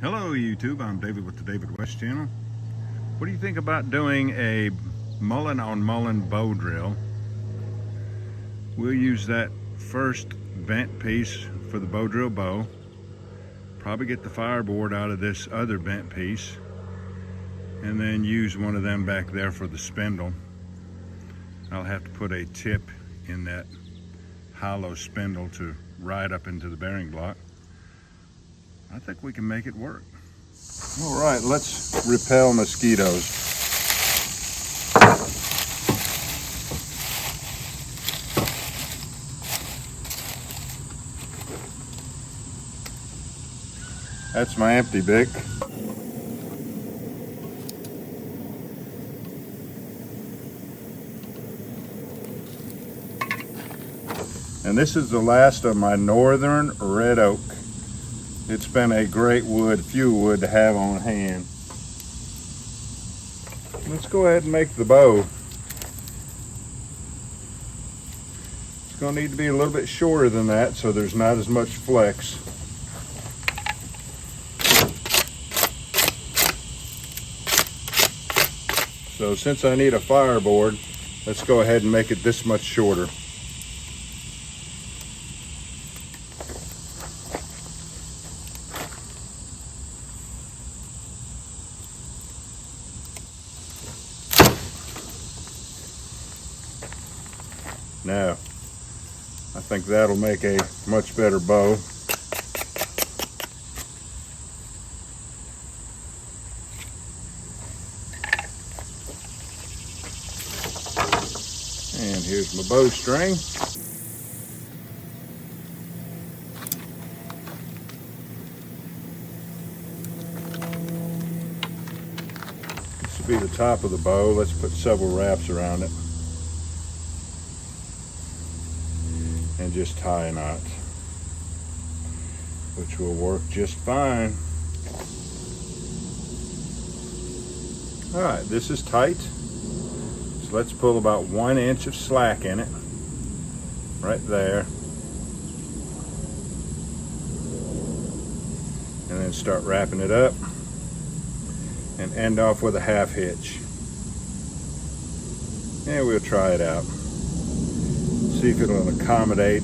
Hello YouTube, I'm David with the David West channel. What do you think about doing a Mullein on Mullein bow drill? We'll use that first bent piece for the bow drill bow. Probably get the fireboard out of this other bent piece and then use one of them back there for the spindle. I'll have to put a tip in that hollow spindle to ride up into the bearing block. I think we can make it work. All right, let's repel mosquitoes. That's my empty bic. And this is the last of my northern red oak. It's been a great wood, fuel wood to have on hand. Let's go ahead and make the bow. It's going to need to be a little bit shorter than that so there's not as much flex. So since I need a fireboard, let's go ahead and make it this much shorter. Now, I think that'll make a much better bow. And here's my bowstring. This will be the top of the bow. Let's put several wraps around it. And just tie a knot, which will work just fine. All right, this is tight. So let's pull about 1 inch of slack in it, right there. And then start wrapping it up and end off with a half hitch. And we'll try it out. See if it'll accommodate.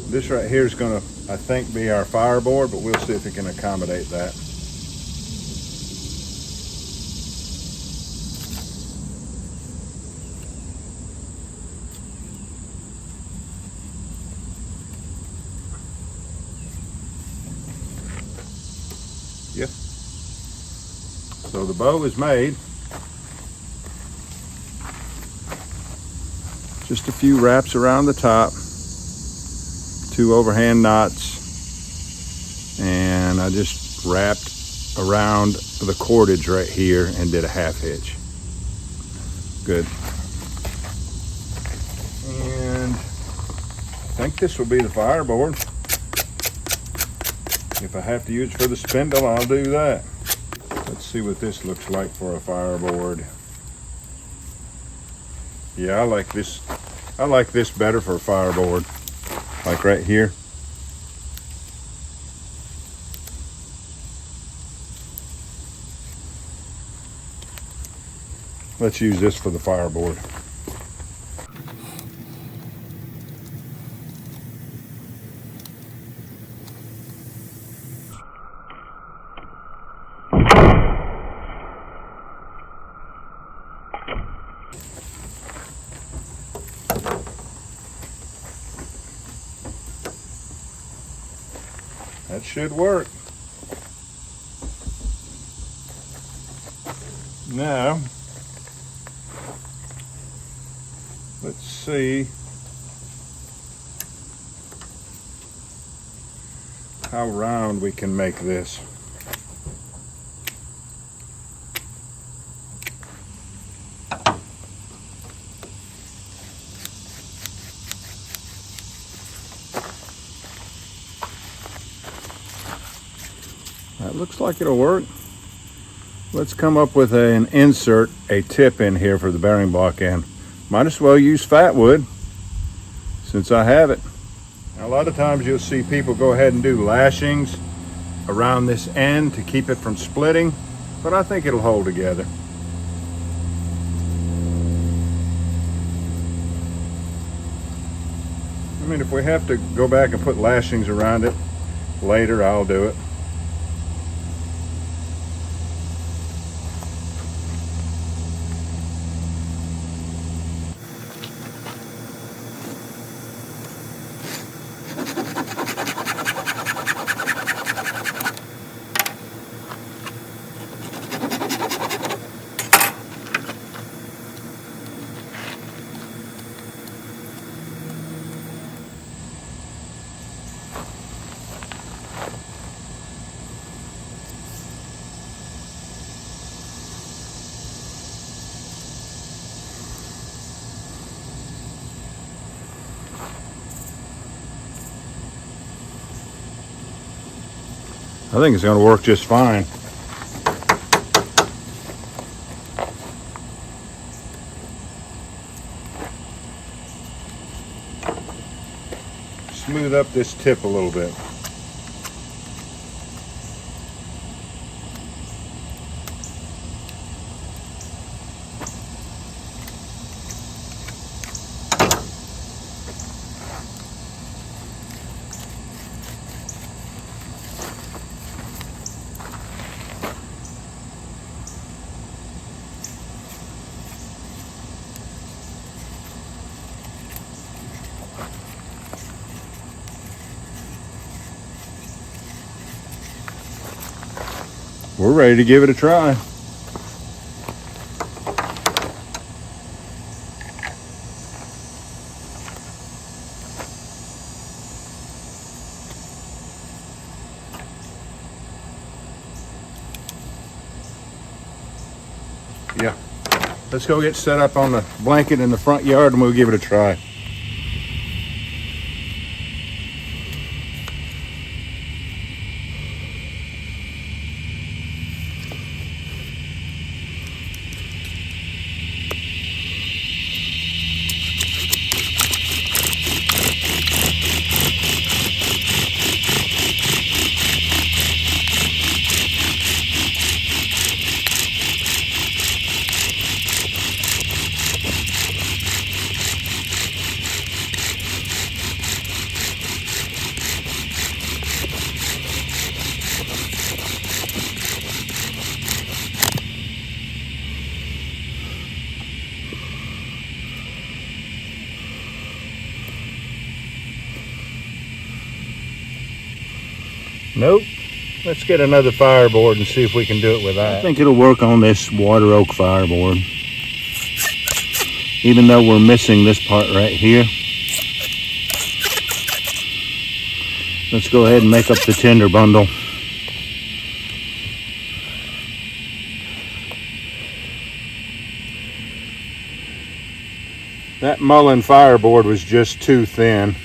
This right here is going to, I think, be our fireboard, but we'll see if it can accommodate that. Yep. So the bow is made. Just a few wraps around the top, 2 overhand knots, and I just wrapped around the cordage right here and did a half hitch. Good. And I think this will be the fireboard. If I have to use it for the spindle, I'll do that. Let's see what this looks like for a fireboard. Yeah, I like this. I like this better for a fireboard, like right here. Let's use this for the fireboard. That should work. Now, let's see how round we can make this. That looks like it'll work. Let's come up with an insert, a tip in here for the bearing block end. Might as well use Fatwood since I have it. Now, a lot of times you'll see people go ahead and do lashings around this end to keep it from splitting, but I think it'll hold together. I mean, if we have to go back and put lashings around it later, I'll do it. I think it's going to work just fine. Smooth up this tip a little bit. We're ready to give it a try. Yeah. Let's go get set up on the blanket in the front yard and we'll give it a try. Nope. Let's get another fireboard and see if we can do it with that. I think it'll work on this water oak fireboard. Even though we're missing this part right here. Let's go ahead and make up the tinder bundle. That Mullein fireboard was just too thin.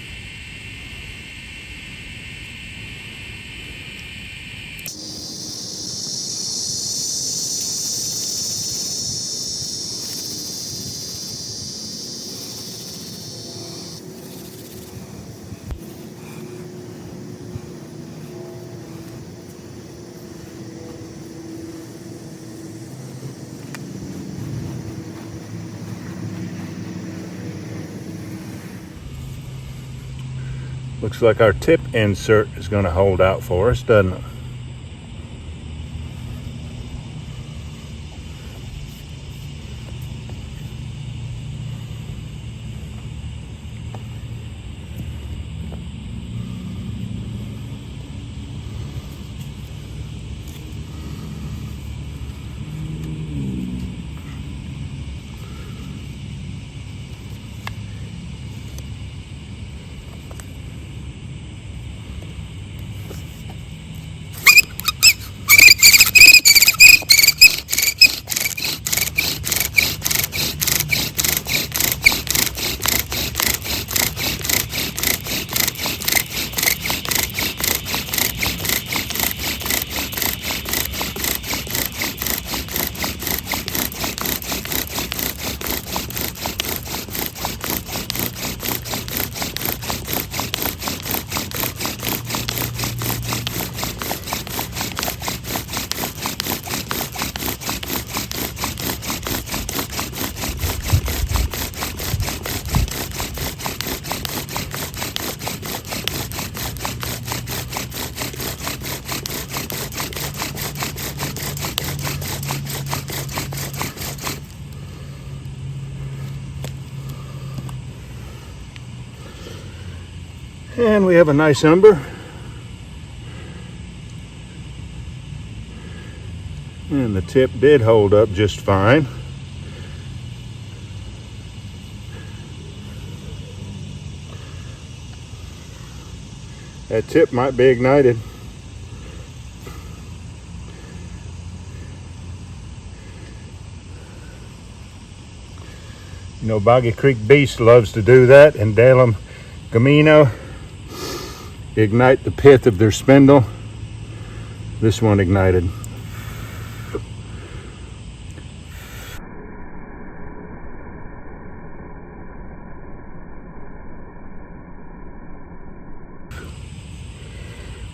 Looks like our tip insert is going to hold out for us, doesn't it? And we have a nice ember. And the tip did hold up just fine. That tip might be ignited. You know, Boggy Creek Beast loves to do that, and Dalem Gamino ignite the pith of their spindle. This one ignited.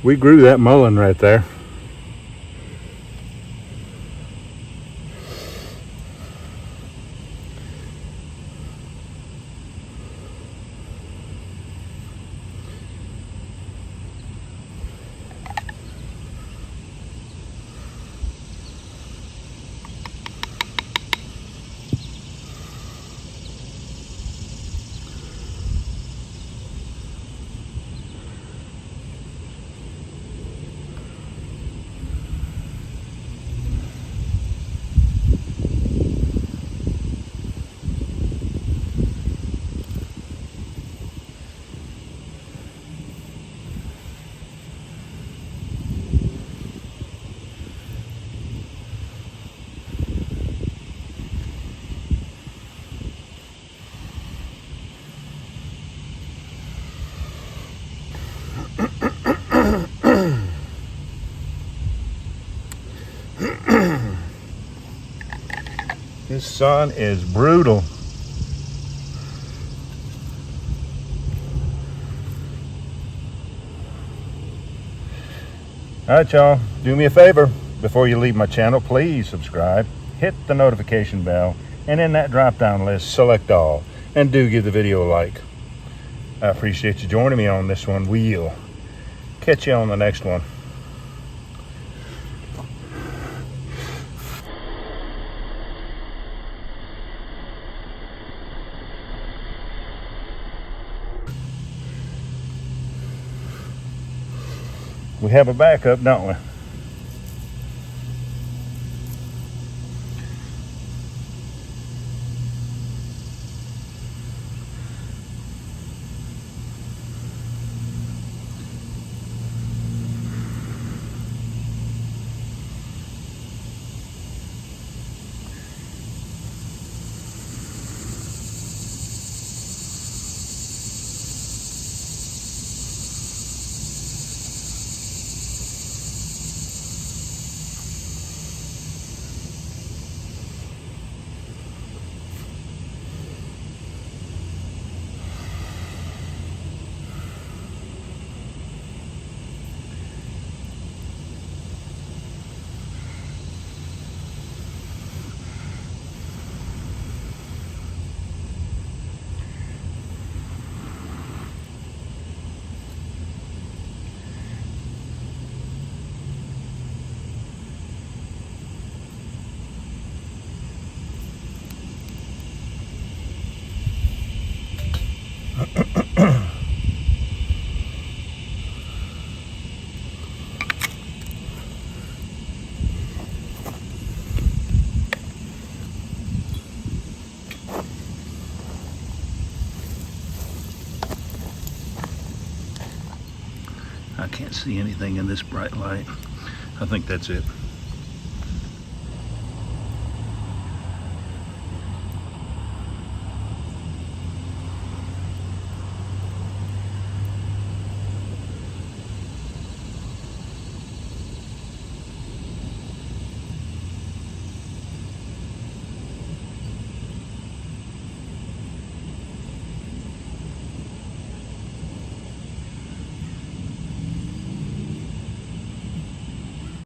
We grew that mullein right there. This sun is brutal. Alright y'all, do me a favor. Before you leave my channel, please subscribe, hit the notification bell, and in that drop down list, select all. And do give the video a like. I appreciate you joining me on this one. We'll catch you on the next one. We have a backup, don't we? I can't see anything in this bright light. I think that's it.